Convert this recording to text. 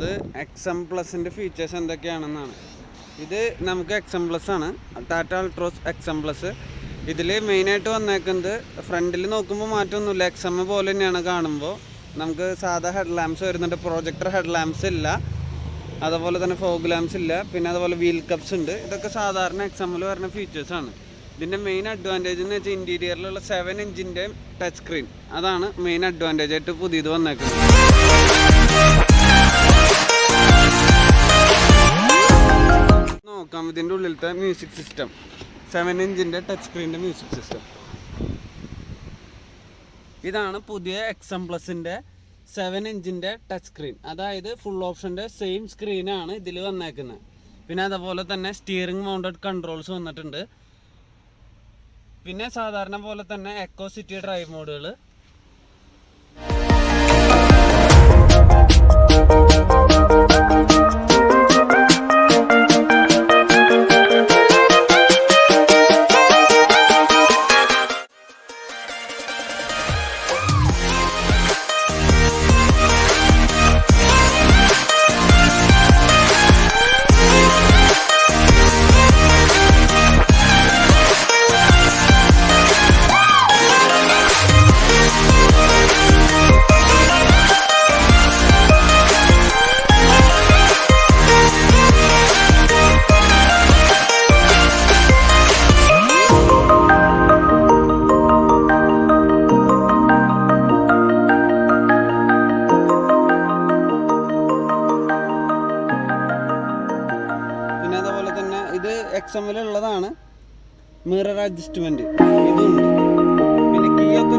പോകുന്നത് exempt പ്ലസിൻ്റെ features എന്തൊക്കെയാണെന്നാണ്. ഇത് നമുക്ക് എക്സം പ്ലസ് ആണ്, ടാറ്റ അൾട്രോസ് എക്സം പ്ലസ്. ഇതിൽ മെയിനായിട്ട് വന്നേക്കുന്നത് ഫ്രണ്ടിൽ നോക്കുമ്പോൾ മാറ്റമൊന്നുമില്ല, എക്സം പോലെ തന്നെയാണ് കാണുമ്പോൾ. നമുക്ക് സാധാ ഹെഡ് ലാമ്പ്സ് വരുന്നുണ്ട്, പ്രൊജക്ടർ ഹെഡ് ലാമ്പ്സ് ഇല്ല, അതുപോലെ തന്നെ ഫോഗ് ലാമ്പ്സ് ഇല്ല, പിന്നെ അതുപോലെ വീൽ കപ്സ് ഉണ്ട്. ഇതൊക്കെ സാധാരണ എക്സമ്മിൽ വരുന്ന ഫീച്ചേഴ്സാണ്. ഇതിൻ്റെ മെയിൻ അഡ്വാൻറ്റേജ് എന്ന് വെച്ചാൽ ഇൻറ്റീരിയറിലുള്ള 7 ഇഞ്ചിൻ്റെ ടച്ച് സ്ക്രീൻ, അതാണ് മെയിൻ അഡ്വാൻറ്റേജ് ആയിട്ട് പുതിയത് വന്നേക്കുന്നത്. നോക്കാം ഇതിൻ്റെ ഉള്ളിലത്തെ മ്യൂസിക് സിസ്റ്റം, 7 ഇഞ്ചിൻ്റെ ടച്ച് സ്ക്രീനിൻ്റെ മ്യൂസിക് സിസ്റ്റം. ഇതാണ് പുതിയ എക്സം പ്ലസിൻ്റെ 7 ഇഞ്ചിൻ്റെ ടച്ച് സ്ക്രീൻ, അതായത് ഫുൾ ഓപ്ഷൻ്റെ സെയിം സ്ക്രീനാണ് ഇതിൽ വന്നേക്കുന്നത്. പിന്നെ അതുപോലെ തന്നെ സ്റ്റിയറിംഗ് മൗണ്ടഡ് കൺട്രോൾസ് വന്നിട്ടുണ്ട്. പിന്നെ സാധാരണ പോലെ തന്നെ എക്കോ സിറ്റി ഡ്രൈവ് മോഡുകൾ. ഇത് എക്സമ്മിലുള്ളതാണ്. മിറർ അഡ്ജസ്റ്റ്മെന്റ് ഇതുണ്ട്. പിന്നെ കീ ഒക്കെ